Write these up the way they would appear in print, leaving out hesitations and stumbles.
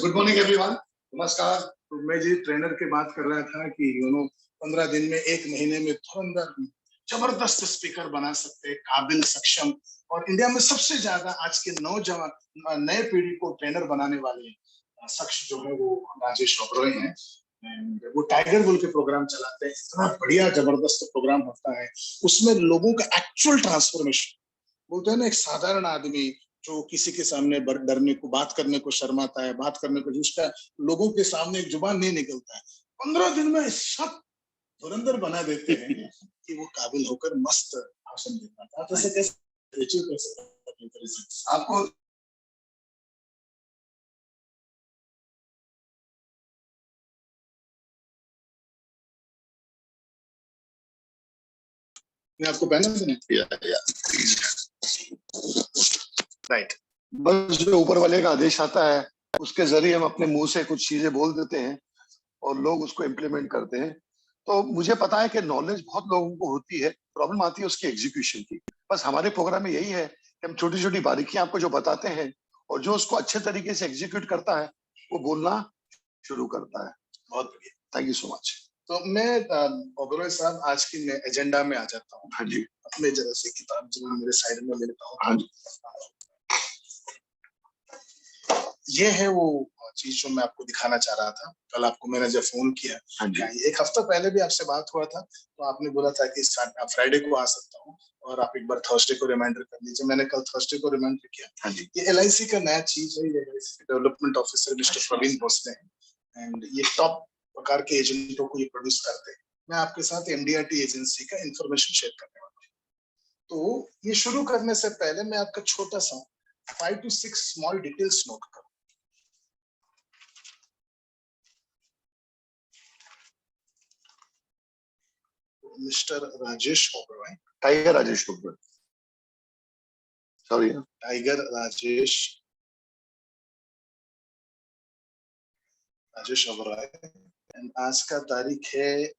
Good morning everyone. नमस्कार। तो मैं जी ट्रेनर की बात कर रहा था कि 15 दिन में, एक महीने में धुरंधर जबरदस्त स्पीकर बना सकते हैं, काबिल, सक्षम और इंडिया में सबसे ज्यादा आज के नौजवान नए पीढ़ी को ट्रेनर बनाने वाले शख्स जो है वो राजेश ओबरॉय हैं। And वो टाइगर बुल के प्रोग्राम चलाते हैं, इतना बढ़िया जबरदस्त प्रोग्राम होता है। उसमें लोगों का एक्चुअल ट्रांसफॉर्मेशन, बोलते हैं ना, एक साधारण आदमी जो किसी के सामने डरने को, बात करने को शर्माता है, बात करने को उसका लोगों के सामने एक जुबान नहीं निकलता है, 15 दिन में सब धुरंधर बना देते हैं कि वो काबिल होकर मस्त भाषण दे पाता है। तो ऐसे कैसे अचीव कर सकते हैं आपको? मैं आपको पहले से नहीं राइट। बस जो ऊपर वाले का आदेश आता है उसके जरिए हम अपने मुंह से कुछ चीजें बोल देते हैं और लोग उसको इम्प्लीमेंट करते हैं। तो मुझे पता है कि नॉलेज बहुत लोगों को होती है, प्रॉब्लम आती है उसकी एग्जीक्यूशन की। बस हमारे प्रोग्राम में यही है कि हम छोटी छोटी बारीकियां आपको जो बताते हैं और जो उसको अच्छे तरीके से एग्जीक्यूट करता है वो बोलना शुरू करता है। बहुत बढ़िया, थैंक यू सो मच। तो मैं ओबरॉय साहब आज की मैं एजेंडा में आ जाता हूँ। हाँ जी। अपने जरा से किताब जो मेरे साइड में ले लेता हूँ। हाँ जी। ये है वो चीज जो मैं आपको दिखाना चाह रहा था। कल आपको मैंने जब फोन किया, हाँ जी। एक हफ्ता पहले भी आपसे बात हुआ था, तो आपने बोला था कि फ्राइडे को आ सकता हूँ और आप एक बार थर्सडे को रिमाइंडर कर लीजिए। मैंने कल थर्सडे को रिमाइंडर किया। हाँ जी। ये LIC का नया चीज है। ये LIC के development officer mister Praveen Bhosale हैं एंड ये टॉप प्रकार के एजेंटों को ये प्रोड्यूस करते हैं। मैं आपके साथ MDRT एजेंसी का इंफॉर्मेशन शेयर करने वाला हूँ। तो ये शुरू करने से पहले मैं आपका छोटा सा 5 to 6 स्मॉल डिटेल्स नोट करूँ। Mister Rajesh Oberoi, tiger Rajesh Oberoi, sorry, tiger Rajesh Oberoi. आज का तारीख है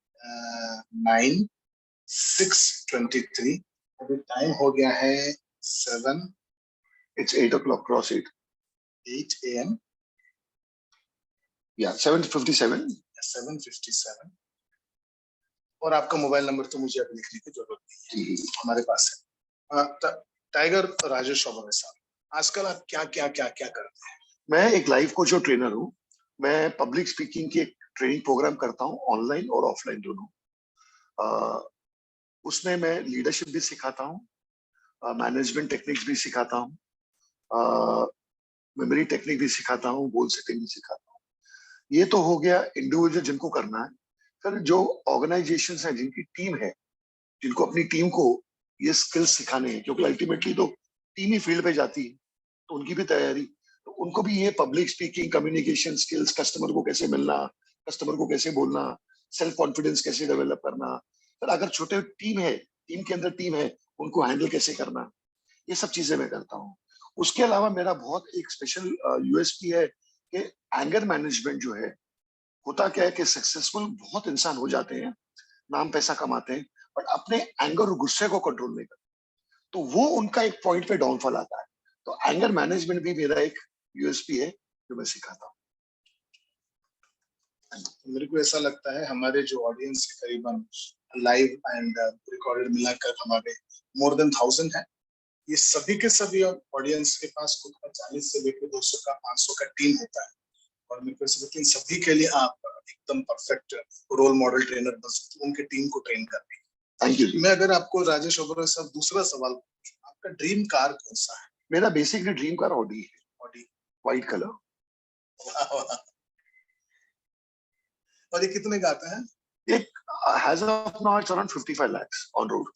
9/6/23। अभी टाइम हो गया है 7, इट्स 8 o'clock क्रॉस 8 AM, या 7:57। और आपका मोबाइल नंबर तो मुझे अब लिखने की जरूरत नहीं है, हमारे पास है। टाइगर राजेश ओबरॉय साहब, आजकल आप क्या क्या क्या क्या करते हैं? मैं एक लाइफ कोच और ट्रेनर हूँ। मैं पब्लिक स्पीकिंग की एक ट्रेनिंग प्रोग्राम करता हूँ, ऑनलाइन और ऑफलाइन दोनों। उसमें मैं लीडरशिप भी सिखाता हूँ, मैनेजमेंट टेक्निक्स भी सिखाता हूँ, मेमोरी टेक्निक भी सिखाता हूँ, गोल सेटिंग भी सिखाता हूँ। ये तो हो गया इंडिविजुअल जिनको करना है। फिर जो ऑर्गेनाइजेशंस हैं, जिनकी टीम है, जिनको अपनी टीम को ये स्किल्स सिखाने हैं, क्योंकि अल्टीमेटली तो टीम ही फील्ड पे जाती है, तो उनकी भी तैयारी, तो उनको भी ये public speaking, communication skills, customer को कैसे मिलना, कस्टमर को कैसे बोलना, सेल्फ कॉन्फिडेंस कैसे डेवलप करना, फिर अगर छोटे टीम है, टीम के अंदर टीम है, उनको हैंडल कैसे करना, ये सब चीजें मैं करता हूँ। उसके अलावा मेरा बहुत एक स्पेशल USP है कि एंगर मैनेजमेंट जो है, होता क्या है कि सक्सेसफुल बहुत इंसान हो जाते हैं, नाम पैसा कमाते हैं, बट अपने एंगर और गुस्से को कंट्रोल नहीं करते, तो वो उनका एक पॉइंट पे डाउनफॉल आता है। तो एंगर मैनेजमेंट भी मेरा एक USP है जो मैं सिखाता हूँ। मेरे को ऐसा लगता है हमारे जो ऑडियंस है, करीबन लाइव एंड रिकॉर्डेड मिलाकर हमारे मोर देन 1000 है। ये सभी के सभी ऑडियंस के पास खुद का 40 से लेकर 200 का, 500 का टीम होता है और मेरे को ऐसा लगता है इन सभी के लिए आप एकदम परफेक्ट रोल मॉडल ट्रेनर बन सकते हैं उनके टीम को ट्रेन करने। Thank you. मैं अगर आपको राजेश ओबरॉय साहब दूसरा सवाल पूछूं, आपका ड्रीम कार कौन सा है? मेरा बेसिकली ड्रीम कार ऑडी है, ऑडी, व्हाइट कलर। और ये कितने का आता है? एक as of now it's around 55 lakhs on road.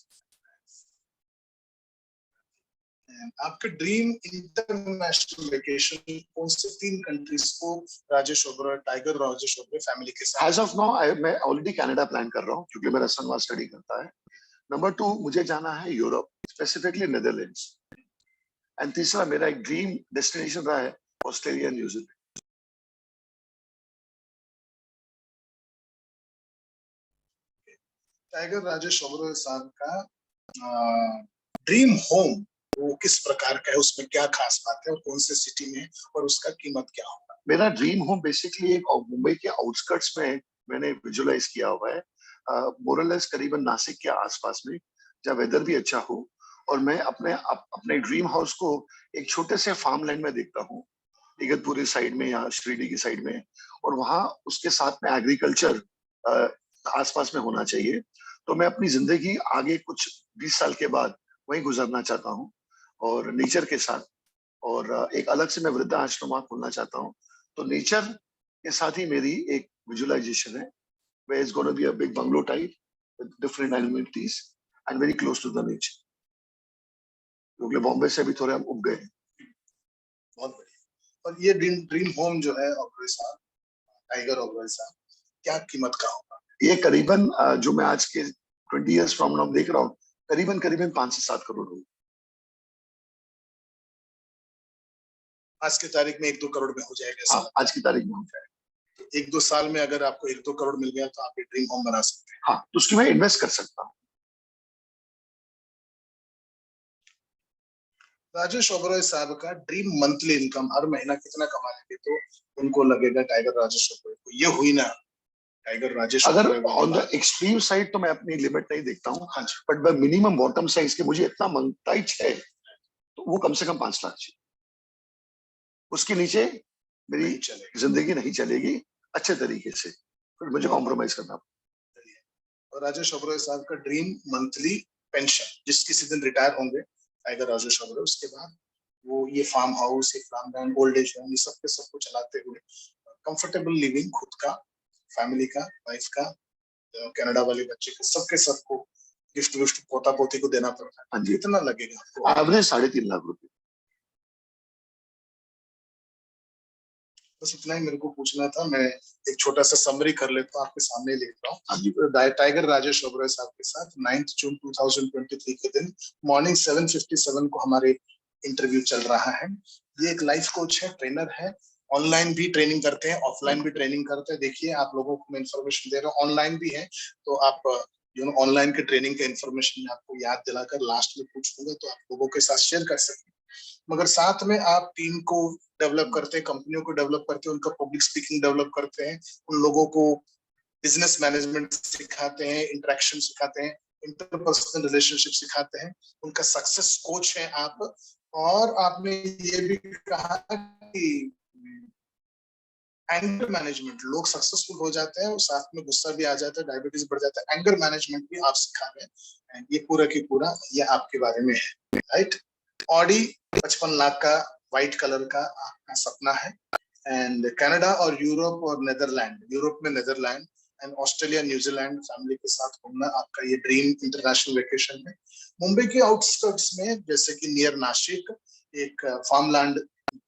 आपका ड्रीम इंटरनेशनल वेकेशन कौन से 3 कंट्रीज को राजेश ओबरॉय, टाइगर राजेश ओबरॉय फैमिली के साथ? As of now मैं ऑलरेडी कनाडा प्लान कर रहा हूँ क्योंकि मेरा सन वहाँ स्टडी करता है। नंबर 2 मुझे जाना है यूरोप, स्पेसिफिकली नेदरलैंड्स। एंड तीसरा मेरा एक ड्रीम डेस्टिनेशन रहा है Australia, New Zealand. Tiger Rajesh Oberoi साहब का ड्रीम होम वो किस प्रकार का है, उसमें क्या खास बात है और कौन से सिटी में है और उसका कीमत क्या होगा? मेरा ड्रीम होम बेसिकली एक मुंबई के आउटस्कर्ट्स में मैंने विजुलाइज किया हुआ है, मोरलेस करीबन नासिक के आसपास में, जहाँ वेदर भी अच्छा हो। और मैं अपने ड्रीम हाउस को एक छोटे से फार्म लैंड में देखता हूँ, इगतपुरी साइड में या शिरडी की साइड में, और वहाँ उसके साथ में एग्रीकल्चर आसपास में होना चाहिए। तो मैं अपनी जिंदगी आगे कुछ 20 साल के बाद वहीं गुजारना चाहता हूँ, और नेचर के साथ। और एक अलग से मैं वृद्धा आश्रम खोलना चाहता हूँ। तो नेचर के साथ ही मेरी एक विजुअलाइजेशन है, where it's going to be a big bungalow type with different amenities and very close to the nature. क्योंकि बॉम्बे से भी थोड़े हम उब गए हैं। बहुत बढ़िया। और ये ड्रीम ड्रीम होम जो है ओबरॉय साहब, टाइगर ओबरॉय साहब, क्या कीमत का होगा? ये करीबन जो मैं आज के 20 इयर्स फ्रॉम नाउ देख रहा हूँ, करीबन करीबन 5 से 7 करोड़ होगी। आज की तारीख में 1-2 करोड़ में हो जाएगा? हाँ, आज की तारीख में हो जाएगा। 1-2 साल में अगर आपको 1-2 करोड़ मिल गया तो आप ये ड्रीम होम बना सकते हैं। हाँ, तो उसकी मैं इन्वेस्ट कर सकता हूँ। राजेश ओबरॉय साहब का ड्रीम मंथली इनकम हर महीना कितना कमा लेंगे तो उनको लगेगा टाइगर राजेश ओबरॉय को ये हुई ना टाइगर राजेश अगर Oberoi on the extreme side तो मैं अपनी लिमिट नहीं देखता हूँ, but by minimum bottom size के मुझे इतना मंगताइज है तो वो कम से कम 5 लाख चाहिए। उसके नीचे मेरी जिंदगी नहीं चलेगी अच्छे तरीके से, फिर मुझे कॉम्प्रोमाइज करना पड़ेगा। और राजेश ओबरॉय साहब का ड्रीम मंथली पेंशन, जिस किसी दिन रिटायर होंगे टाइगर राजेश ओबरॉय, उसके बाद वो ये फार्म हाउस, ये farm land, old age home, ये सब के सबको चलाते हुए कंफर्टेबल लिविंग, खुद का, फैमिली का, वाइफ का, कनाडा वाले बच्चे के, सबके सबको गिफ्ट विफ्ट पोता पोती को देना पड़ता है। हाँ जी, कितना लगेगा आपको? एवरेज 3.5 लाख रुपए। बस इतना ही मेरे को पूछना था। मैं एक छोटा सा समरी कर लेता हूँ, आपके सामने लिख रहा हूँ। टाइगर राजेश ओबरॉय साहब के साथ 9 जून 2023 के दिन मॉर्निंग 7:57 को हमारे इंटरव्यू चल रहा है। ये एक लाइफ कोच है, ट्रेनर है, ऑनलाइन भी ट्रेनिंग करते हैं, ऑफलाइन भी ट्रेनिंग करते हैं। देखिए आप लोगों को मैं इन्फॉर्मेशन दे रहा हूँ, ऑनलाइन भी है, तो आप ऑनलाइन के ट्रेनिंग का इन्फॉर्मेशन मैं आपको याद दिलाकर लास्ट में पूछूंगा तो आप लोगों के साथ शेयर कर सकते हैं। मगर साथ में आप टीम को डेवलप करते हैं, कंपनियों को डेवलप करते हैं, उनका पब्लिक स्पीकिंग डेवलप करते हैं, उन लोगों को बिजनेस मैनेजमेंट सिखाते हैं, इंटरेक्शन सिखाते हैं, इंटरपर्सनल रिलेशनशिप सिखाते हैं, उनका सक्सेस कोच है आप। और आपने ये भी कहा कि एंगर मैनेजमेंट, लोग सक्सेसफुल हो जाते हैं और साथ में गुस्सा भी आ जाता है, डायबिटीज बढ़ जाता है, एंगर मैनेजमेंट भी आप सिखा रहे हैं। ये पूरा की पूरा ये आपके बारे में है, राइट? ऑडी 55 लाख का व्हाइट कलर का आपका सपना है। एंड कनाडा और यूरोप और नेदरलैंड, यूरोप में Netherland and Australia, New Zealand family के साथ घूमना आपका ये ड्रीम इंटरनेशनल वेकेशन है। मुंबई के आउटस्कर्ट्स में जैसे कि नियर नासिक एक फार्म लैंड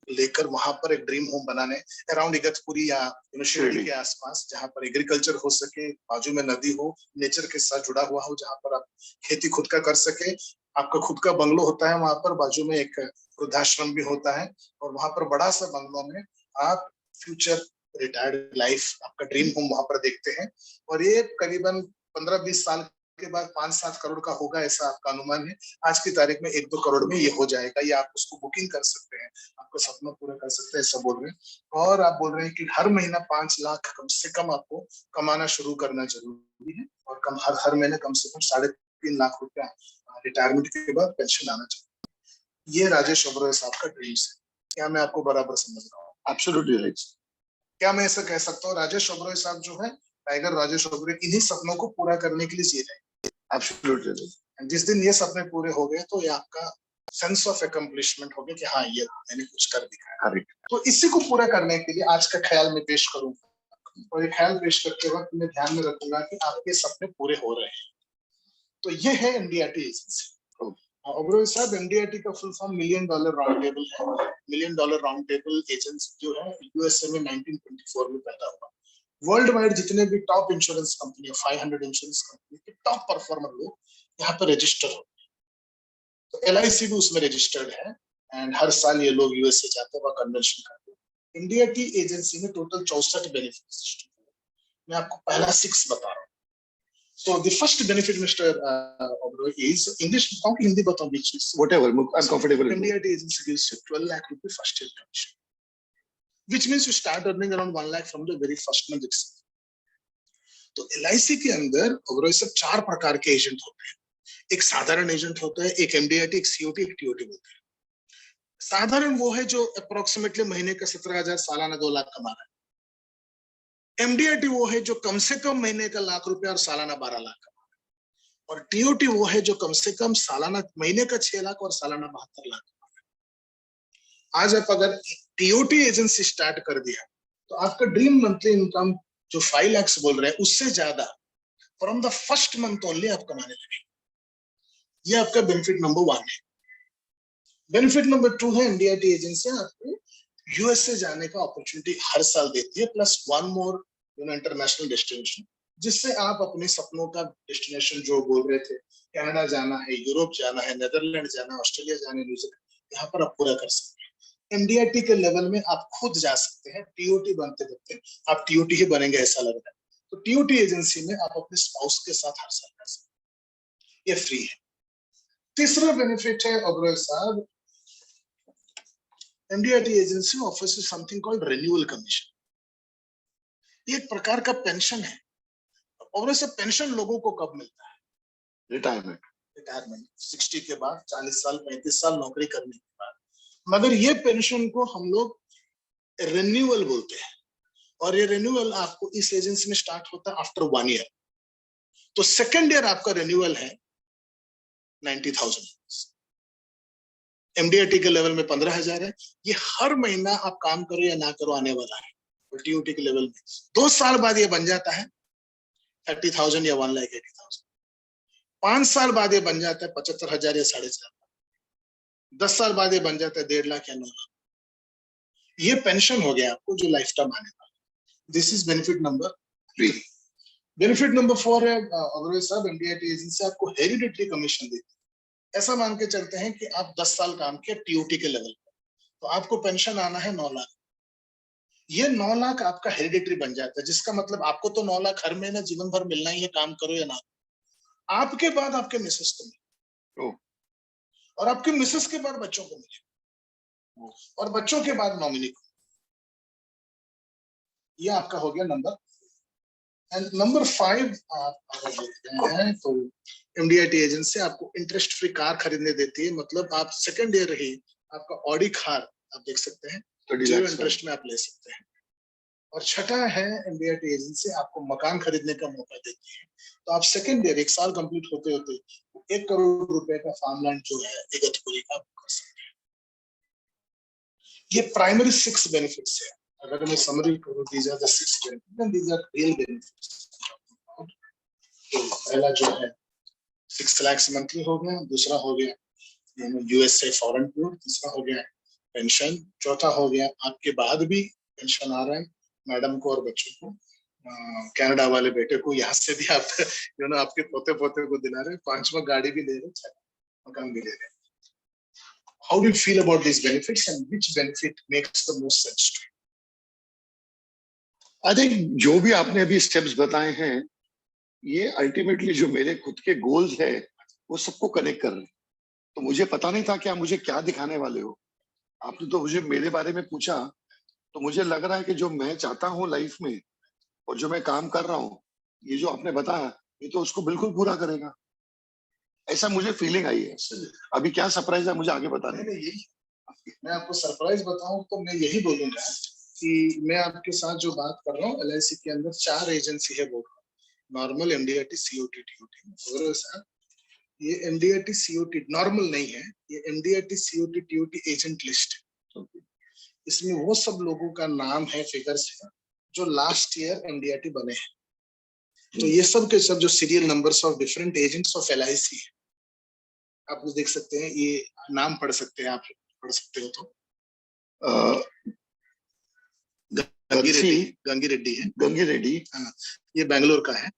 लेकर वहां पर एक ड्रीम होम बनाने, अराउंड इगतपुरी या शिरडी के आसपास, जहां पर एग्रीकल्चर हो सके, बाजू में नदी हो, नेचर के साथ जुड़ा हुआ हो, जहां पर आप खेती खुद का कर सके। आपका खुद का बंगलो होता है वहां पर, बाजू में एक वृद्धाश्रम भी होता है, और वहां पर बड़ा सा बंगलो में आप फ्यूचर रिटायर्ड लाइफ, आपका ड्रीम होम वहां पर देखते हैं। और ये करीबन 15-20 साल के बाद 5-7 करोड़ का होगा, ऐसा आपका अनुमान है। आज की तारीख में 1-2 करोड़ में ये हो जाएगा, या आप उसको बुकिंग कर सकते हैं, आपका सपना पूरा कर सकते हैं, ऐसा बोल रहे हैं। और आप बोल रहे हैं कि हर महीना 5 लाख कम से कम आपको कमाना शुरू करना जरूरी है, और कम हर महीने कम से कम 3.5 लाख रुपया रिटायरमेंट के बाद पेंशन आना चाहिए। ये राजेश ओबरॉय साहब का ड्रीम्स है। क्या मैं आपको बराबर समझ रहा हूँ? Absolutely right. क्या मैं ऐसा कह सकता हूँ राजेश ओबरॉय साहब जो है, टाइगर राजेश ओबरॉय, इन्हीं सपनों को पूरा करने के लिए जी रहे हैं? Absolutely right. जिस दिन ये सपने पूरे हो गए तो ये आपका सेंस ऑफ अकम्प्लिशमेंट हो गया कि हाँ ये मैंने कुछ कर दिखाया। तो इसी को पूरा करने के लिए आज का ख्याल मैं पेश करूंगा, और ये ख्याल पेश करते वक्त मैं ध्यान में रखूंगा कि आपके सपने पूरे हो रहे हैं। तो ये है एनडीआरटी एजेंसी। ओबरॉय साहब, एनडीआरटी का full form million dollar round table है। Million dollar round table agency जो है यूएसए में 1924 में पैदा हुआ। वर्ल्ड वाइड जितने भी top insurance company, 500 insurance company के टॉप परफॉर्मर लोग यहाँ पर रजिस्टर होते हैं। तो एलआईसी भी उसमें रजिस्टर्ड है, एंड हर साल ये लोग यूएसए जाते हैं, वहाँ कन्वेंशन करते हैं। एनडीआरटी एजेंसी में टोटल 64 बेनिफिट। मैं आपको पहला 6 बता रहा हूँ। So the first benefit, Mr. Oberoi, is English. Talk Hindi, बताओ which is whatever I'm comfortable with. NDIT agency gives you 12 lakh rupee first year commission, which means you start earning around 1 lakh from the very first month itself. तो LIC के अंदर ओबरॉय सब 4 प्रकार के agent होते हैं. एक साधारण एजेंट होता है, एक MDIT, एक COT, एक TOT होता है. साधारण वो है जो अप्रोक्सीमेटली महीने का 17,000, सालाना 2 लाख कमा रहा है. MDIT वो है जो कम से कम महीने का लाख रुपया और सालाना 12 लाख कमा रहा है. और TOT वो है जो कम से कम सालाना महीने का 6 लाख और सालाना 72 लाख कमा रहा है. आज आप अगर TOT एजेंसी स्टार्ट कर दिया तो आपका ड्रीम मंथली इनकम जो 5 लाख बोल रहे हैं उससे ज्यादा from the first month only आप कमाने लगे. ये आपका बेनिफिट नंबर 1 है. बेनिफिट नंबर 2 है MDIT एजेंसी आपको USA जाने का अपॉर्चुनिटी हर साल देती है, प्लस 1 मोर इंटरनेशनल डेस्टिनेशन, जिससे आप अपने सपनों का डेस्टिनेशन जो बोल रहे थे, कनाडा जाना है, यूरोप जाना है, नेदरलैंड जाना है, ऑस्ट्रेलिया जाना है, न्यूजीलैंड, यहाँ पर आप पूरा कर सकते हैं. MDIT के लेवल में आप खुद जा सकते हैं. TOT बनते बनते आप TOT ही बनेंगे ऐसा लग रहा है. तो TOT एजेंसी में आप अपने स्पाउस के साथ हर साल कर सकते हैं. ये फ्री है. तीसरा बेनिफिट है ओबरॉय साहब, MDIT agency offers something called renewal commission. ये एक प्रकार का पेंशन है. और वैसे पेंशन लोगों को कब मिलता है? रिटायरमेंट 60 के बाद, 40 साल 35 साल नौकरी करने के बाद. मगर ये पेंशन को हम लोग रिन्यूअल बोलते हैं, और ये रिन्यूअल आपको इस एजेंसी में स्टार्ट होता है आफ्टर 1 ईयर. तो सेकेंड ईयर आपका रिन्यूअल है 90,000. MDIT के लेवल में 15,000 है. ये हर महीना आप काम करो या ना करो आने वाला है. और TOT के लेवल में 2 साल बाद ये बन जाता है 30,000 या 1,80,000. 5 साल बाद ये बन जाता है 75,000 या 4,500. 10 साल बाद ये बन जाता है 1.5 लाख या 9 लाख. ये पेंशन हो गया आपको जो लाइफ टाइम आने वाला. This is benefit number 3. Benefit number 4 है अगर साहब, MDIT एजेंसी आपको हेरिडिटरी कमीशन देती है. ऐसा मान के चलते हैं कि आप 10 साल काम किया TOT के लेवल पर, तो आपको पेंशन आना है 9 लाख. ये 9 लाख आपका हेरिडिटरी बन जाता है, जिसका मतलब आपको तो 9 लाख हर महीने जीवन भर मिलना ही है, काम करो या ना. आपके बाद आपके मिसेस को मिले, और आपके मिसेस के बाद बच्चों को मिले, और बच्चों के बाद नॉमिनी को. ये आपका हो गया नंबर. एंड नंबर 5 आप अगर देखते हैं तो MDIT एजेंसी आपको इंटरेस्ट फ्री कार खरीदने देती है. मतलब आप सेकंड ईयर ही आपका ऑडी कार आप देख सकते हैं, 0 इंटरेस्ट में आप ले सकते हैं. और छठा है MDIT एजेंसी आपको मकान खरीदने का मौका देती है. तो आप सेकंड ईयर 1 साल कंप्लीट होते होते 1 करोड़ रुपए का फार्मलैंड जो है इगतपुरी का कर सकते हैं. ये प्राइमरी 6 बेनिफिट्स है. अगर मैं समरी करूं, these are the 6 benefits and these are real benefits. तो पहला जो है 6 लाख मंथली हो गया. दूसरा हो गया USA फॉरेन टूर. तीसरा हो गया पेंशन. चौथा हो गया आपके बाद भी पेंशन आ रहा है मैडम को और बच्चों को. कनाडा वाले बेटे को यहाँ से भी आप आपके पोते पोते को दिला रहे. 5वां गाड़ी भी ले रहे, 6वां मकान भी ले रहे. How do you feel about these benefits and which benefit makes the most sense to you? I think जो भी आपने अभी स्टेप्स बताए हैं, ये अल्टीमेटली जो मेरे खुद के गोल्स है वो सबको कनेक्ट कर रहे हैं. तो मुझे पता नहीं था कि आप मुझे क्या दिखाने वाले हो. आपने तो मुझे मेरे बारे में पूछा, तो मुझे लग रहा है कि जो मैं चाहता हूँ लाइफ में और जो मैं काम कर रहा हूँ, ये जो आपने बताया ये तो उसको बिल्कुल पूरा करेगा. ऐसा मुझे फीलिंग आई है. अभी क्या सरप्राइज है मुझे आगे बताने. नहीं, यही मैं आपको सरप्राइज बताऊं तो मैं यही बोलूंगा कि मैं आपके साथ जो बात कर रहा हूँ, LIC के अंदर 4 एजेंसी है. वो नॉर्मल, MDIT, COT, TOT. ये MDIT COT नॉर्मल नहीं है. ये MDIT COT TOT agent list है. इसमें वो सब लोगों का नाम है, फिगर्स है जो लास्ट ईयर MDIT बने हैं. तो ये सब के सब जो serial numbers of different agents of LIC है, आप देख सकते हैं. ये नाम पढ़ सकते हैं, आप पढ़ सकते हो तो. गंगी रेड्डी है. गंगी रेड्डी, ये बैंगलोर का है.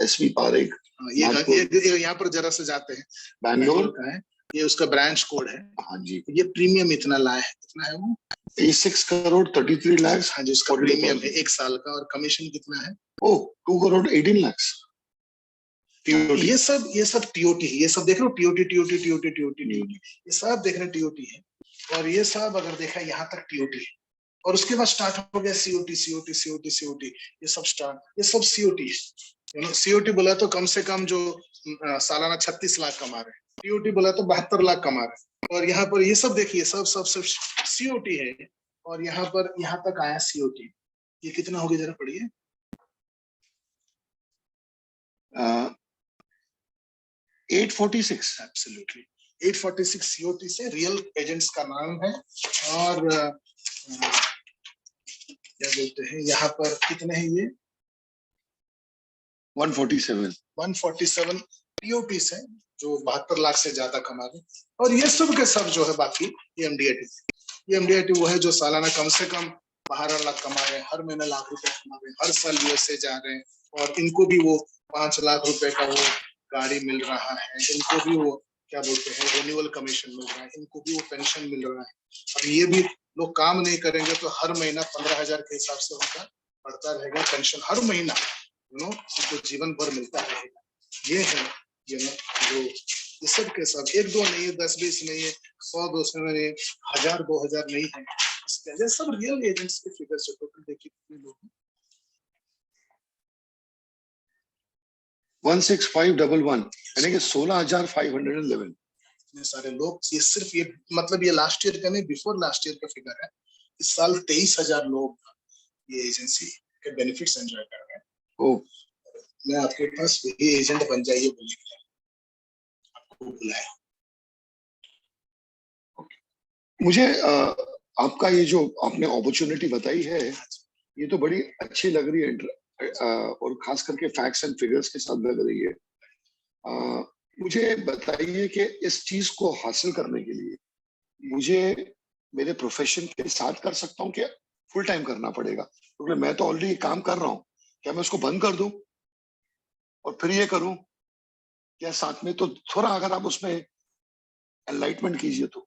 SV पारेख, ये यहाँ पर जरा से जाते हैं, बैंगलोर का है. ये उसका ब्रांच कोड है. हाँ जी. ये प्रीमियम इतना लाया है, कितना है वो? 6 करोड़ 33 लाख. हाँ जी, उसका प्रीमियम है 1 साल का. और कमीशन कितना है? 2 करोड़ 18 लाख. TOT। ये सब टीओटी है, ये सब देख रहे हो, TOT TOT TOT TOT TOT, ये सब देख रहे हैं टीओटी है। और ये सब अगर देखा यहाँ तक टीओटी है, और उसके बाद स्टार्ट हो गया सीओटी सीओटी सीओटी सीओटी, ये सब स्टार्ट, ये सब सीओटी है। सीओटी बोला तो कम से कम जो सालाना 36 लाख कमा रहे हैं, टीओटी बोला तो 72 लाख कमा रहे हैं। और यहाँ पर ये सब देखिए, सब सब सब सीओटी है। और यहाँ पर यहाँ तक आया सीओटी, ये कितना हो गया जरा पढ़िए। 846। एब्सोल्युटली 846 सीओटी से रियल एजेंट्स का नाम है। और क्या बोलते हैं, यहाँ पर कितने हैं ये 147 टीओटी से, जो 72 लाख से ज्यादा कमा रहे। और ये सब के सब जो है बाकी ये एमडीआईटी वो है जो सालाना कम से कम 12 लाख कमा रहे हैं, हर महीने लाख रुपए कमा रहे हैं, हर साल यूएसए जा रहे हैं, और इनको भी वो 5 लाख रुपए का वो गाड़ी मिल रहा है, इनको भी वो क्या बोलते हैं रिन्यूअल कमीशन मिल रहा है, इनको भी वो पेंशन मिल रहा है। और ये भी लोग काम नहीं करेंगे तो हर महीना 15,000 के हिसाब से उनका बढ़ता रहेगा पेंशन, हर महीना उनको जीवन भर मिलता रहेगा। ये है जो ये सब के सब, 1-2 नहीं है, 10-20 नहीं है, 100-200 नहीं है, 1000-2000 नहीं है, इसके सब रियल एजेंट्स के फिगर्स है। टोटल देखिए कितने लोग हैं, 16511, यानी कि 16,511। इतने सारे लोग। ये सिर्फ ये मतलब ये लास्ट ईयर का नहीं, बिफोर लास्ट ईयर का फिगर है। इस साल 23,000 लोग ये एजेंसी के बेनिफिट्स एंजॉय कर रहे हैं। ओ, मैं आपके पास वही एजेंट बन जाइए बोले आपको बुलाया। मुझे आपका ये जो आपने अपॉर्चुनिटी बताई है, ये तो बड़ी अच्छी लग रही है, और खास करके फैक्ट्स एंड फिगर्स के साथ लग रही है। मुझे बताइए कि इस चीज को हासिल करने के लिए मुझे मेरे प्रोफेशन के साथ कर सकता हूँ, कि फुल टाइम करना पड़ेगा? क्योंकि मैं तो ऑलरेडी काम कर रहा हूँ, क्या मैं उसको बंद कर दूं और फिर ये करूं, या साथ में? तो थोड़ा अगर आप उसमें एनलाइटमेंट कीजिए तो।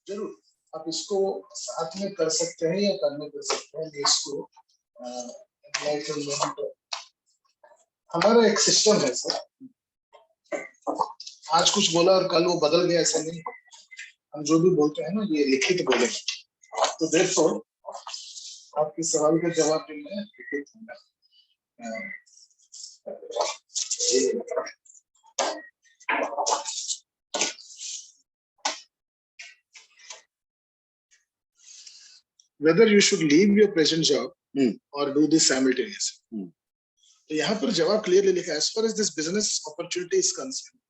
जरूर, आप इसको साथ में कर सकते हैं या करने कर सकते हैं। इसको हमारा एक सिस्टम है सर, आज कुछ बोला और कल वो बदल गया, ऐसा नहीं। हम जो भी बोलते हैं ना ये लिखित बोले, तो देखो आपके सवाल का जवाब भी मैं लिखित दूंगा। Whether you should leave your present job or do this simultaneously. तो यहाँ पर जवाब क्लियरली लिखा है, as far as this business opportunity is concerned,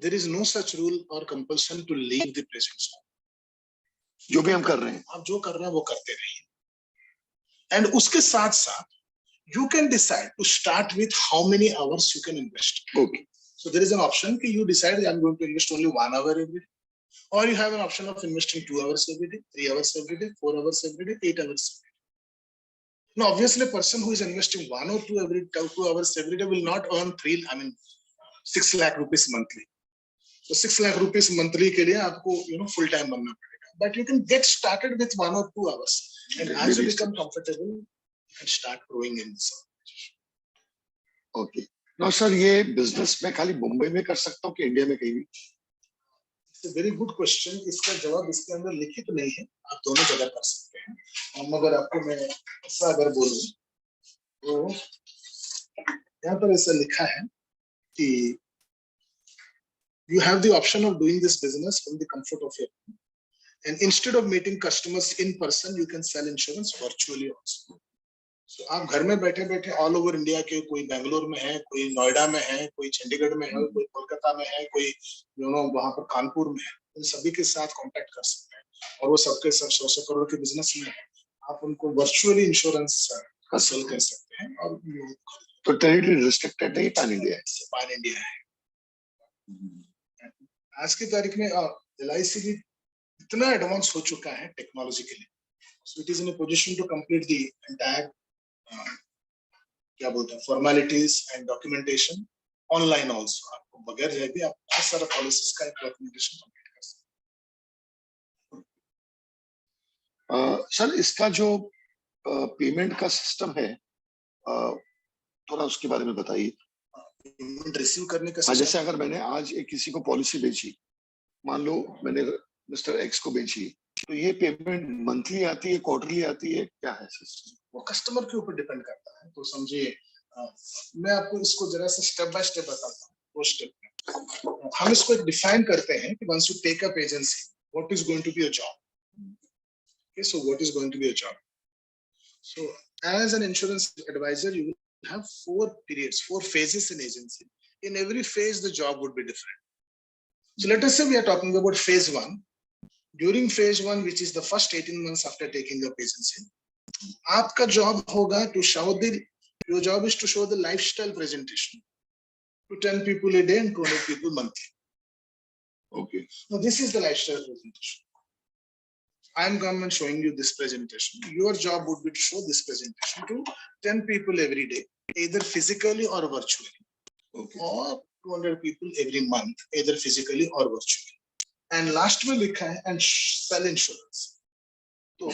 there is no such rule or compulsion to leave the present job. जो भी हम कर रहे हैं, आप जो कर रहे हैं वो करते रहिए, and उसके साथ साथ you can decide to start with how many hours you can invest. Okay. So there is an option कि you decide I'm going to invest only 1 hour every day, or you have an option of investing 2 hours every day, 3 hours every day, 4 hours every day, 8 hours every day. Now, obviously, a person who is investing 1 or 2 hours every day will not earn 6 lakh rupees monthly. So 6 lakh rupees monthly के लिए आपको full time बनना पड़ेगा. But you can get started with 1 or 2 hours, and as you become comfortable, you can start growing in this. Okay. Now, sir, ये business मैं खाली मुंबई में कर सकता हूँ कि इंडिया में कहीं भी? It's a very good question. इसका जवाब इसके अंदर लिखित नहीं है, आप दोनों जगह कर सकते हैं। मगर आपको मैं ऐसा अगर बोलूं तो यहाँ पर ऐसा लिखा है कि you have the option of doing this business from the comfort of your home, and instead of meeting customers in person, you can sell insurance virtually also. So आप घर में बैठे बैठे ऑल ओवर इंडिया के, कोई बेंगलोर में है, कोई नोएडा में है, कोई चंडीगढ़ में है, कोई कोलकाता में है, कोई वहां पर कानपुर में है, उन सभी के साथ कांटेक्ट कर सकते हैं, और वो सबके सब 100 करोड़ के बिजनेस में है। आप उनको वर्चुअली इंश्योरेंस सेल कर सकते हैं। और तो टेरिटरी रिस्ट्रिक्टेड नहीं, पैन इंडिया है? पैन इंडिया है। आज की तारीख में LIC भी इतना एडवांस हो चुका है टेक्नोलॉजी के लिए, so it is in a position to complete the entire क्या बोलते हैं formalities and documentation online also. आपको बगैर जाए भी आप बहुत सारा पॉलिसीज का डॉक्यूमेंटेशन कंप्लीट कर सकते हैं। सर, इसका जो पेमेंट का सिस्टम है, थोड़ा उसके बारे में बताइए। पेमेंट रिसीव करने का हाँ, system। जैसे अगर मैंने आज एक किसी को पॉलिसी बेची, मान लो मैंने मिस्टर एक्स को बेची, तो ये पेमेंट मंथली आती है, क्वार्टरली आती है, क्या है सिस्टम? वो कस्टमर के ऊपर डिपेंड करता है। तो समझिए, मैं आपको इसको जरा सा स्टेप बाय स्टेप बताता हूँ। वो स्टेप हम इसको एक डिफाइन करते हैं कि once you take up agency, what is going to be your job. Okay, so what is going to be a job? So as an insurance advisor, you will have 4 periods, 4 phases in agency. In every phase, the job would be different. So let us say we are talking about phase 1. During phase 1, which is the first 18 months after taking up agency, आपका job होगा to show your job is to show the lifestyle presentation to 10 people a day and 20 people monthly. Okay. Now this is the lifestyle presentation. I am come and showing you this presentation. Your job would be to show this presentation to 10 people every day, either physically or virtually. Okay. Or 200 people every month, either physically or virtually. And last में लिखा है and sell insurance. तो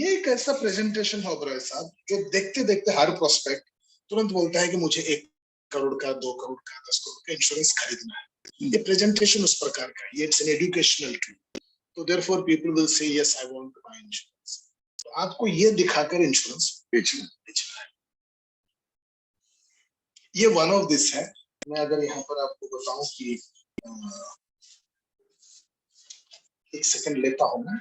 ये एक ऐसा presentation हो रहा है साहब, जो देखते देखते हर प्रोस्पेक्ट तुरंत बोलता है कि मुझे 1 करोड़ का, 2 करोड़ का, 10 करोड़ का इंश्योरेंस खरीदना है। ये प्रेजेंटेशन उस प्रकार का है, ये इट्स एन एजुकेशनल टूल। तो therefore people will say yes, I want to buy insurance. तो आपको ये दिखाकर इंश्योरेंस बेचना है। ये वन ऑफ दिस है। मैं अगर यहाँ पर आपको बताऊं कि एक सेकंड लेता हूं मैं।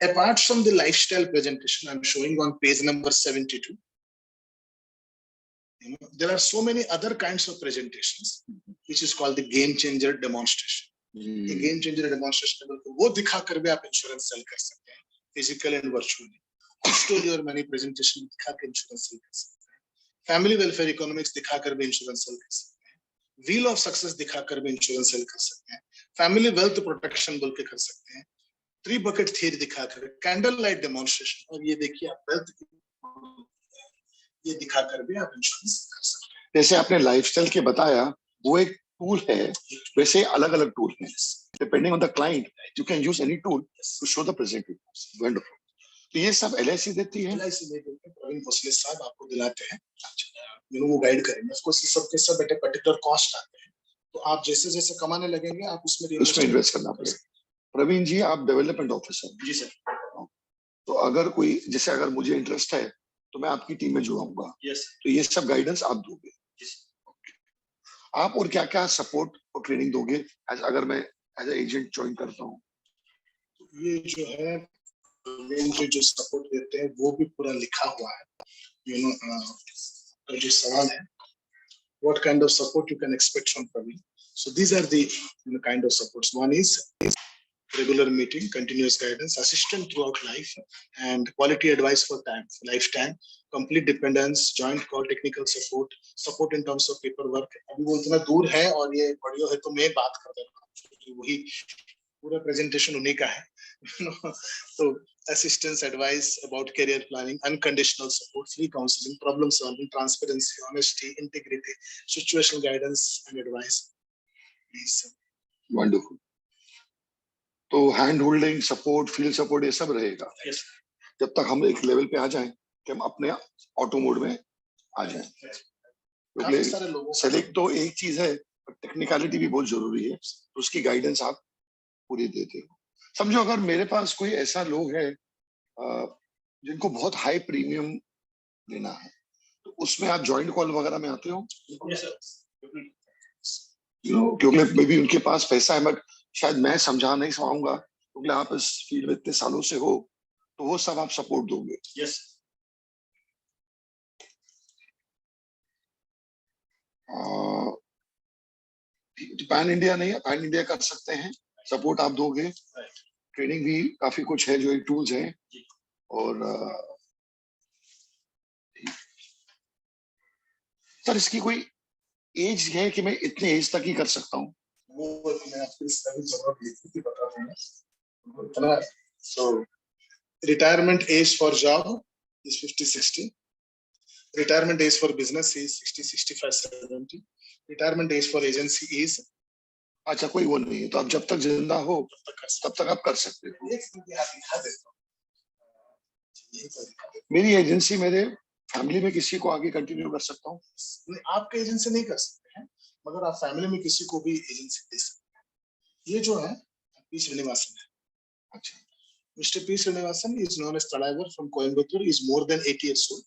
Apart from the lifestyle presentation I'm showing on page number 72, there are so many other kinds of presentations, which is called the game changer demonstration. ये गेम चेंजर डेमोन्स्ट्रेशन वो दिखाकर भी आप इंश्योरेंस सेल कर सकते हैं, फिजिकल एंड वर्चुअली। स्टोरी और money presentation दिखाकर इंश्योरेंस सेल कर सकते हैं, फैमिली वेलफेयर इकोनॉमिक्स दिखाकर भी इंश्योरेंस सेल कर सकते हैं, व्हील ऑफ सक्सेस दिखाकर भी इंश्योरेंस सेल कर सकते हैं, फैमिली वेल्थ प्रोटेक्शन बोल के कर सकते हैं, 3 बकेट थियरी दिखाकर, कैंडल लाइट डेमोन्स्ट्रेशन, और ये देखिए आप वेल्थ ये दिखाकर भी आप इंश्योरेंस कर सकते हैं। जैसे आपने लाइफस्टाइल के बताया, वो एक टूल है, वैसे अलग अलग टूल हैं, depending on the client you can use any tool to show the presentation. Wonderful. तो ये सब एलआईसी देती है? एलआईसी नहीं देती, प्रवीण भोसले साहब आपको दिलाते हैं, वो गाइड करेंगे। ऑफ कोर्स सब के सब बेटे पर्टिकुलर कॉस्ट आते हैं, तो आप जैसे जैसे कमाने लगेंगे आप उसमें इन्वेस्ट करना पड़ेगा। प्रवीण जी, आप डेवलपमेंट ऑफिसर? जी सर। तो अगर कोई, जैसे अगर मुझे इंटरेस्ट है तो मैं आपकी टीम में जुड़ाऊंगा। यस। तो ये सब गाइडेंस आप दोगे? आप और क्या क्या सपोर्ट और ट्रेनिंग दोगे अगर मैं एज एजेंट ज्वाइन करता हूँ? ये जो है जो सपोर्ट देते हैं वो भी पूरा लिखा हुआ है। तो जो सवाल है, what kind of support you can expect from Praveen? So these are the kind of supports. One is regular meeting, continuous guidance, assistance throughout life, and quality advice for lifetime, complete dependence, joint call, technical support, support in terms of paperwork. अभी वो इतना दूर है और ये audio है तो मैं बात कर रहा हूँ, वही पूरा प्रेजेंटेशन उन्हीं का है। तो assistance, advice about career planning, unconditional support, free counseling, problem solving, transparency, honesty, integrity, situational guidance and advice. Please. Wonderful. तो hand holding support, field support, ये सब रहेगा? yes. जब तक हम एक लेवल पे आ जाएं कि हम अपने ऑटो मोड में आ जाएं। क्योंकि सेलेक्ट तो एक चीज है, टेक्निकलिटी भी बहुत जरूरी है, तो उसकी गाइडेंस आप पूरी देते हो। समझो अगर मेरे पास कोई ऐसा लोग है जिनको बहुत हाई प्रीमियम लेना है, तो उसमें आप जॉइंट कॉल वगैरह में आते हो? क्योंकि मे बी उनके पास पैसा है, बट शायद मैं समझा नहीं पाऊंगा, क्योंकि आप इस फील्ड में इतने सालों से हो, तो वो सब आप सपोर्ट दोगे? यस। पैन इंडिया नहीं है, पैन इंडिया कर सकते हैं, सपोर्ट आप दोगे, ट्रेनिंग भी काफी कुछ है, जो टूल्स हैं, और सर इसकी कोई एज है कि मैं इतने एज तक ही कर सकता हूँ? वो मैं आपको इसका भी जवाब लिखी बता दूंगा। इतना so retirement age for job is 50-60, retirement age for business is 60-65-70, retirement age for agency is, अच्छा कोई वो नहीं है, तो आप जब तक जिंदा हो तब तक आप कर सकते हो। मेरी एजेंसी मेरे फैमिली में किसी को आगे कंटिन्यू कर सकता हूँ? नहीं, आपके एजेंट से नहीं कर सकते हैं, मगर आप फैमिली में किसी को भी एजेंसी दे सकते हैं। ये जो है पी श्रीनिवासन है। अच्छा, Mr. P. Srinivasan is known as Talaivar from Coimbatore. He is more than 80 years old.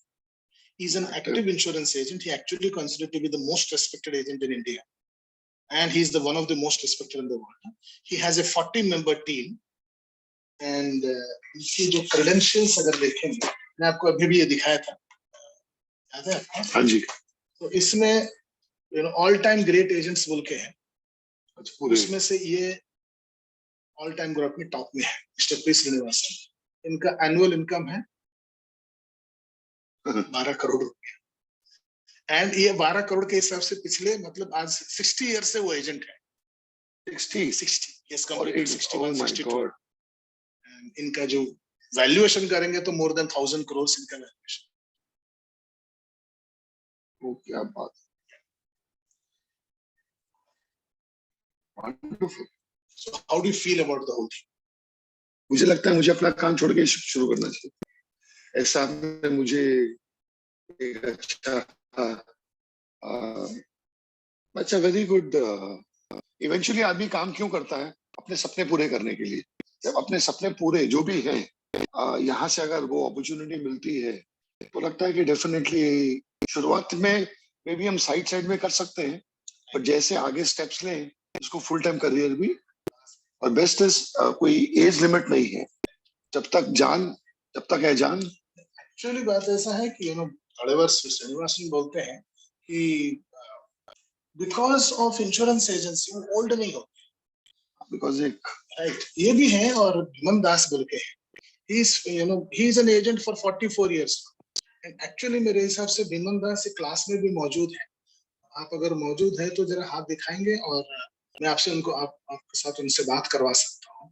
He is an active insurance agent. He actually considered to be the most respected agent in India. And he is the one of the most respected in the world. He has a 40-member team. And इसकी जो credentials अगर देखेंगे, मैं आपको अभी भी ये दिखाया था, याद है आपको? हाँ जी। तो इसमें all time great agents बोल के हैं, उसमें से ये ऑल टाइम ग्रोथ में टॉप में है मिस्टर पी श्रीनिवासन। इनका एनुअल इनकम है 12 करोड़ रुपया। एंड ये 12 करोड़ के हिसाब से पिछले मतलब आज 60 ईयर से वो एजेंट है। 60 यस, कंप्लीटेड 61 62। इनका जो वैल्यूएशन करेंगे तो मोर देन 1000 करोड़ इनका वैल्यूएशन। वो क्या बात, wonderful. So how do you feel about the whole thing? मुझे लगता है मुझे अपना काम छोड़ के शुरू करना चाहिए। ऐसा मुझे एक अच्छा वेरी गुड। इवेंचुअली आदमी काम क्यों करता है? अपने सपने पूरे करने के लिए। जब अपने सपने पूरे जो भी हैं, यहाँ से अगर वो अपॉर्चुनिटी मिलती है तो लगता है कि डेफिनेटली शुरुआत में मे बी हम साइड में कर सकते हैं, पर जैसे आगे स्टेप्स लें इसको फुल टाइम करियर भी। और बेस्ट इज कोई एज लिमिट नहीं है, जब तक है जान। एक्चुअली बात ऐसा है कि तलेवर श्रीनिवासन बोलते हैं कि because of insurance agency old नहीं होते, बिकॉज एक राइट, ये भी है। और भीमन दास बोल के he is an agent for 44 years. Actually मेरे हिसाब से भीमन दास क्लास में भी मौजूद है। आप अगर मौजूद है तो जरा हाथ दिखाएंगे और मैं आपसे उनको आपके साथ उनसे बात करवा सकता हूँ।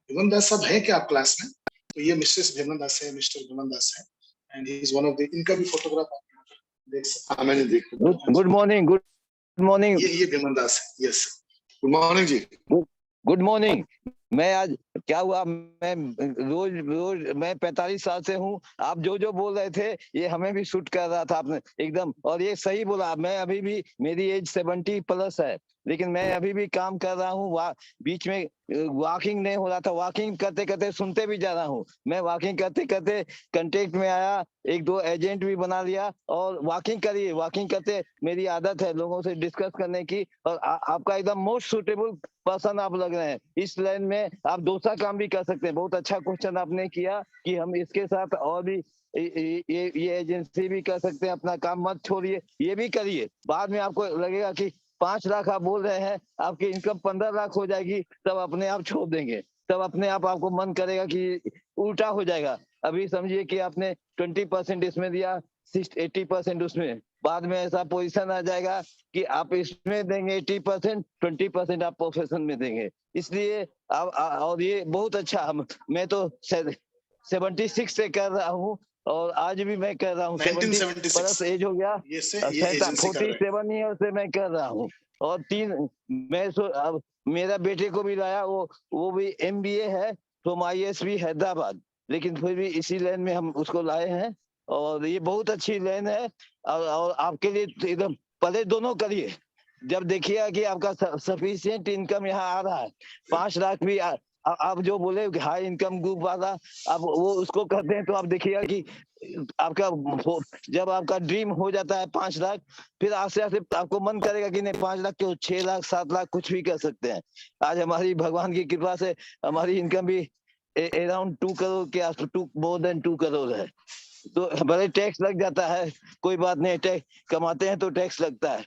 भीमन दास साहब है क्या आप क्लास में? तो ये मिसेस भीमन दास है, मिस्टर भीमन दास है, and he is one of the, इनका भी फोटोग्राफ आप देख सकते हैं। मैंने देखा। Good morning. ये भीमन दास है। यस, गुड मॉर्निंग जी। Good morning. मैं आज क्या हुआ, मैं रोज मैं 45 साल से हूँ। आप जो बोल रहे थे ये हमें भी शूट कर रहा था आपने एकदम, और ये सही बोला। मैं अभी भी, मेरी एज 70 प्लस है, लेकिन मैं अभी भी काम कर रहा हूँ। बीच में वॉकिंग नहीं हो रहा था, वॉकिंग करते करते सुनते भी जा रहा हूँ। मैं वॉकिंग करते करते कांटेक्ट में आया, 1-2 एजेंट भी बना लिया, और वॉकिंग करते मेरी आदत है लोगों से डिस्कस करने की। और आपका एकदम मोस्ट सुटेबल पर्सन आप लग रहे हैं। इस लाइन में आप दूसरा काम भी कर सकते हैं। बहुत अच्छा क्वेश्चन आपने किया कि हम इसके साथ और भी ये एजेंसी भी कर सकते हैं। अपना काम मत छोड़िए, ये भी करिए। बाद में आपको लगेगा कि 5 लाख आप बोल रहे हैं, आपकी इनकम 15 लाख हो जाएगी, तब अपने आप छोड़ देंगे। तब अपने आप आपको मन करेगा कि उल्टा हो जाएगा। अभी समझिए कि आपने 20% इसमें दिया, 80% उसमें। बाद में ऐसा पोजीशन आ जाएगा कि आप इसमें देंगे 80%, 20% आप प्रोफेशन में देंगे। इसलिए और ये बहुत अच्छा, मैं तो 76 से कर रहा हूँ, और आज भी मैं कर रहा हूँ। 70 प्लस एज हो गया, 47 ईयर से मैं कर रहा हूँ। और अब मेरा बेटे को भी लाया, वो भी MBA है फ्रॉम ISB हैदराबाद, लेकिन फिर भी इसी लाइन में हम उसको लाए हैं। और ये बहुत अच्छी लाइन है, और आपके लिए एकदम पहले दोनों करिए। जब देखिएगा कि आपका सफिशिएंट इनकम यहाँ आ रहा है, 5 लाख भी आप जो बोले हाई इनकम ग्रुप वाला, आप वो उसको करते हैं, तो आप देखिएगा कि आपका जब आपका ड्रीम हो जाता है 5 लाख, फिर आस्ते आस्ते आपको मन करेगा कि नहीं 5 लाख क्यों, 6 लाख 7 लाख कुछ भी कर सकते हैं। आज हमारी भगवान की कृपा से हमारी इनकम भी अराउंड 2 करोड़ के आस पास, मोर देन 2 करोड़ है। तो भले टैक्स लग जाता है, कोई बात नहीं, टैक्स कमाते हैं तो टैक्स लगता है,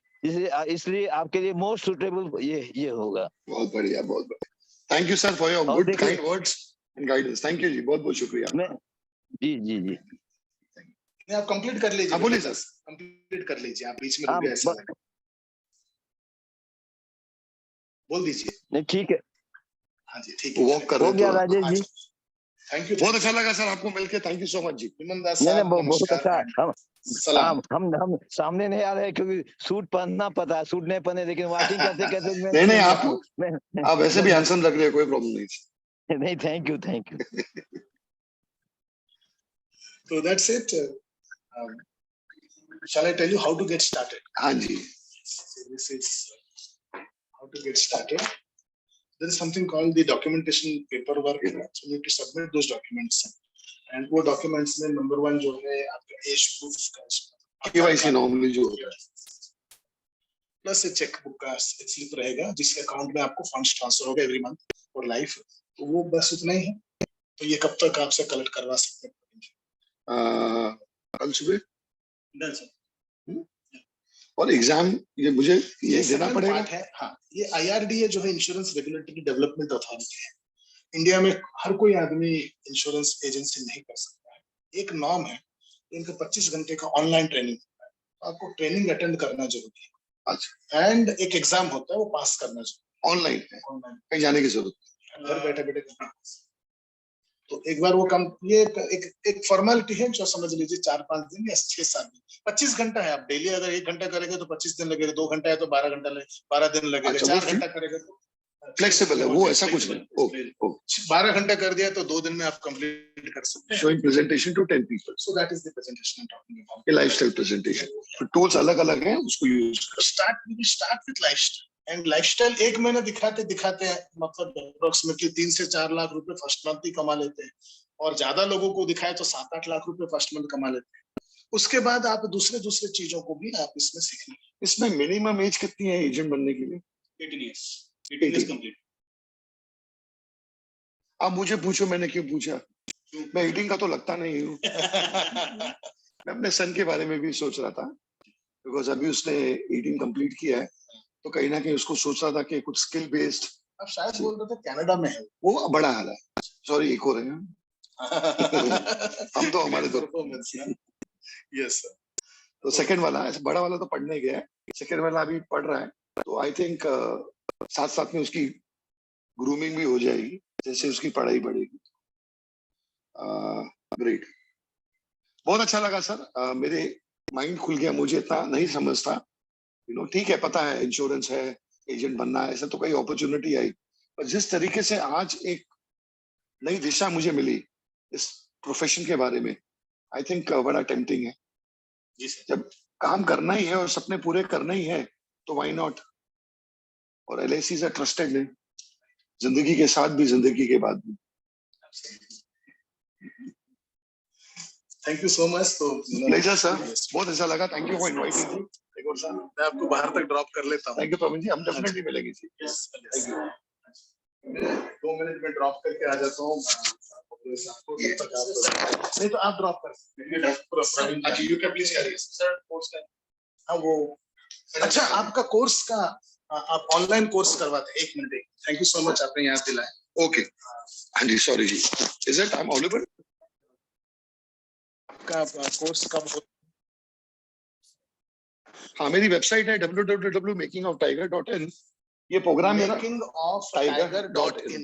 इसलिए आपके लिए मोस्ट सुटेबल ये होगा। बहुत बढ़िया, बहुत बढ़िया। Thank you sir for your good kind words and guidance. Thank you जी, बहुत बहुत शुक्रिया। जी आप कंप्लीट कर लीजिए। बोलिए सर। कंप्लीट कर लीजिए, आप बीच में रुक गए, ऐसा लगा। बोल दीजिए। नहीं ठीक है। हाँ जी, ठीक है। वॉक कर रहे हो राजेश जी। थैंक यू, बहुत अच्छा लगा सर आपको मिलके। थैंक यू सो मच जी। भीमन दास साहब, बहुत अच्छा। सलाम। हम सामने नहीं आ रहे क्योंकि सूट पहनना पता है, सूट नहीं पहने, लेकिन वॉकिंग करते करते नहीं आप वैसे भी हैंडसम लग रहे हैं, कोई प्रॉब्लम नहीं। नहीं, थैंक यू। तो that's it. Shall I tell you how to get started? हाँ जी. So this is how to get started. There is something called the documentation paperwork. So you need to submit those documents. And वो documents में number 1 जो है आपका age proof का KYC normally जो होता है. प्लस चेकबुक का स्लिप रहेगा जिसके अकाउंट में आपको फंड्स ट्रांसफर होगा एवरी मंथ फॉर लाइफ. तो वो बस उतना ही है. तो ये कब तक आपसे कलेक्ट करवा सकते हैं? कल सुबह. Done sir. और एग्जाम ये मुझे ये देना पड़ेगा. हाँ, ये IRDA जो है इंश्योरेंस रेगुलेटरी डेवलपमेंट अथॉरिटी है. इंडिया में हर कोई आदमी इंश्योरेंस एजेंसी नहीं कर सकता है. एक नॉर्म है. इनका 25 घंटे का ऑनलाइन ट्रेनिंग होता है. आपको ट्रेनिंग अटेंड करना जरूरी है. अच्छा. एंड एक एग्जाम होता है वो पास करना चाहिए. ऑनलाइन कहीं जाने की जरूरत नहीं. घर बैठे बैठे करना. तो एक बार वो कम ये एक फॉर्मेलिटी है जो समझ लीजिए 4-5 दिन या 6-7 दिन. 25 घंटा है. आप डेली अगर 1 घंटा करेंगे तो 25 दिन लगेगा. 2 घंटा है तो 12 घंटा लगेगा. 12 दिन लगेगा. 4 घंटा करेगा तो फ्लेक्सिबल है वो. ऐसा कुछ नहीं. 12 घंटा कर दिया तो 2 दिन में आप कंप्लीट कर सकते हैं. Showing presentation to 10 people. So that is the presentation I'm talking about. ये लाइफस्टाइल प्रेजेंटेशन. तो टूल्स अलग-अलग हैं उसको यूज कर. Start with lifestyle. And lifestyle 1 महीना दिखाते मतलब अप्रोक्सीमेटली 3 से 4 लाख रुपए फर्स्ट मंथ ही कमा लेते हैं. और ज्यादा लोगों को दिखाए तो 7-8 लाख रुपए फर्स्ट मंथ कमा लेते हैं. उसके बाद आप दूसरे चीजों को भी आप इसमें सीखना. इसमें मिनिमम एज कितनी है एजेंट बनने के लिए? 18 years. 18 years complete. आप मुझे पूछो मैंने क्यों पूछा. मैं 18 का तो लगता नहीं हूँ. मैं अपने सन के बारे में भी सोच रहा था बिकॉज अभी उसने 18 कंप्लीट किया है तो कहीं ना कहीं उसको सोच रहा था कि कुछ स्किल बेस्ड. आप शायद बोल रहे थे कनाडा में है वो बड़ा हाल है. सॉरी एक हो रहे हैं. हम तो हमारे तो यस सर. तो सेकंड वाला बड़ा वाला तो पढ़ने गया है. सेकंड वाला अभी पढ़ रहा है. तो आई थिंक साथ साथ में उसकी ग्रूमिंग भी हो जाएगी जैसे उसकी पढ़ाई बढ़ेगी. ग्रेट. बहुत अच्छा लगा सर. मेरे माइंड खुल गया. मुझे इतना नहीं समझता. ठीक है पता है इंश्योरेंस है एजेंट बनना है ऐसा तो कई अपॉर्चुनिटी आई. पर जिस तरीके से आज एक नई दिशा मुझे मिली इस प्रोफेशन के बारे में आई थिंक बड़ा टेम्पटिंग है. जी सर. जब काम करना ही है और सपने पूरे करना ही है तो व्हाई नॉट. और LIC से ट्रस्टेड है जिंदगी के साथ भी जिंदगी के बाद भी. Thank you so much. तो प्लेजर सर. बहुत अच्छा लगा. Thank you for inviting me. मैं आपको बाहर तक ड्रॉप कर लेता हूँ. थैंक यू प्रवीण जी. हम डेफिनेटली मिलेंगे जी. Thank you. मैं 2 मिनट में ड्रॉप करके आ जाता हूँ. नहीं तो आप ड्रॉप कर सकते हैं. अच्छा you can please carry sir. Course का हाँ वो अच्छा आपका कोर्स का आप ऑनलाइन कोर्स करवाते हैं. 1 मिनट. थैंक यू सो मच आपने याद दिलाया. ओके. हाँ जी सॉरी जी. Is it I am audible? आपका कोर्स कब हो? हाँ मेरी वेबसाइट है www.makingoftiger.in. ये प्रोग्राम मेरा makingoftiger.in.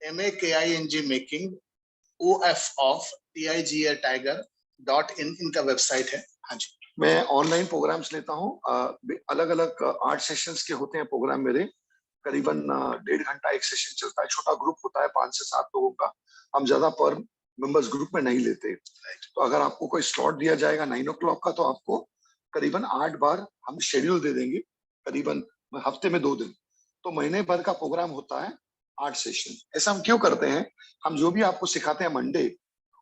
MAKING making OF of TIGA tiger.in इनका वेबसाइट है. हाँ जी. मैं ऑनलाइन प्रोग्राम्स लेता हूँ. अलग अलग 8 सेशंस के होते हैं प्रोग्राम मेरे. करीबन 1.5 घंटा एक सेशन चलता है. छोटा ग्रुप होता है 5 से 7 लोगों का. हम ज्यादा पर मेंबर्स ग्रुप में नहीं लेते. तो अगर आपको कोई स्लॉट दिया जाएगा 9 o'clock का तो आपको करीबन 8 बार हम शेड्यूल दे देंगे. करीबन हफ्ते में 2 दिन. तो महीने भर का प्रोग्राम होता है 8 सेशन. ऐसा हम क्यों करते हैं? हम जो भी आपको सिखाते हैं मंडे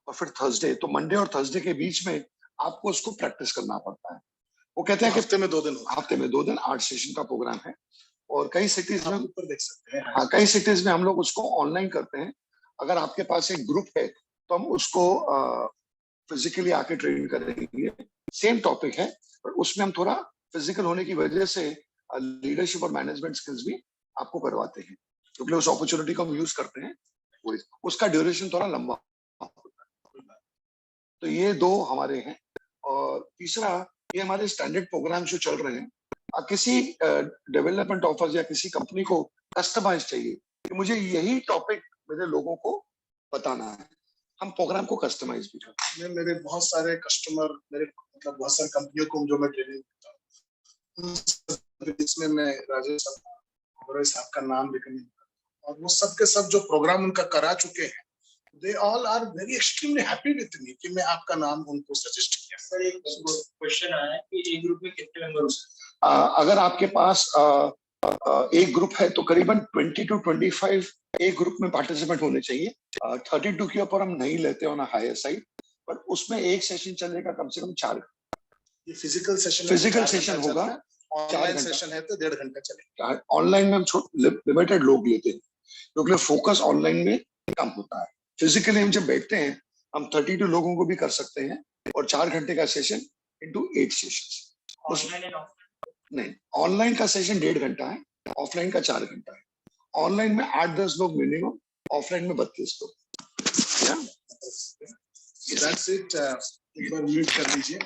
और फिर थर्सडे तो मंडे और थर्सडे के बीच में आपको उसको प्रैक्टिस करना पड़ता है. वो कहते हैं कि हफ्ते में 2 दिन. हफ्ते में 2 दिन 8 सेशन का प्रोग्राम है. और कई सिटीज में ऊपर देख सकते हैं. हाँ कई सिटीज में हम लोग उसको ऑनलाइन करते हैं. अगर आपके पास एक ग्रुप है तो हम उसको फिजिकली आके ट्रेन करेंगे. सेम टॉपिक है पर उसमें हम थोड़ा फिजिकल होने की वजह से लीडरशिप और मैनेजमेंट स्किल्स भी आपको करवाते हैं. क्योंकि उस अपॉर्चुनिटी को हम यूज करते हैं. उसका ड्यूरेशन थोड़ा लंबा होता है. तो ये 2 हमारे हैं. और तीसरा ये हमारे स्टैंडर्ड प्रोग्राम जो चल रहे हैं. किसी डेवलपमेंट ऑफर्स या किसी कंपनी को कस्टमाइज चाहिए कि मुझे यही टॉपिक मेरे लोगों को बताना है. हम प्रोग्राम को कस्टमाइज भी करते हैं. मेरे बहुत सारे कस्टमर मेरे मतलब बहुत सारी कंपनियों को जो मैं ट्रेनिंग देता हूँ इसमें मैं राजेश साहब का नाम लेकर और वो सब के सब जो प्रोग्राम उनका करा चुके हैं They all are very extremely happy with me कि मैं आपका नाम उनको सजेस्ट किया। सर एक क्वेश्चन आया है कि एक ग्रुप में कितने मेंबर हो सकते अगर आपके पास एक ग्रुप है तो करीबन 20 to 25 एक ग्रुप में पार्टिसिपेंट होने चाहिए। 32 के ऊपर हम नहीं लेते ऑन हायर साइड, पर उसमें एक सेशन चलेगा कम से कम 4 ये फिजिकल सेशन फिजिकल सेशन होगा, ऑनलाइन 4 सेशन है तो 1.5 घंटा चलेगा। ऑनलाइन में हम लिमिटेड लोग लेते हैं क्योंकि फोकस ऑनलाइन में कम होता है। फिजिकली हम जब बैठते हैं हम 32 लोगों को भी कर सकते हैं और 4 घंटे का session into 8 session. Online and offline? नहीं, ऑनलाइन का सेशन 1.5 घंटा है, ऑफलाइन का 4 घंटा है। ऑनलाइन में 8-10 लोग मिनिमम, ऑफलाइन में 32 लोग। That's it. एक बार म्यूट कर दीजिए।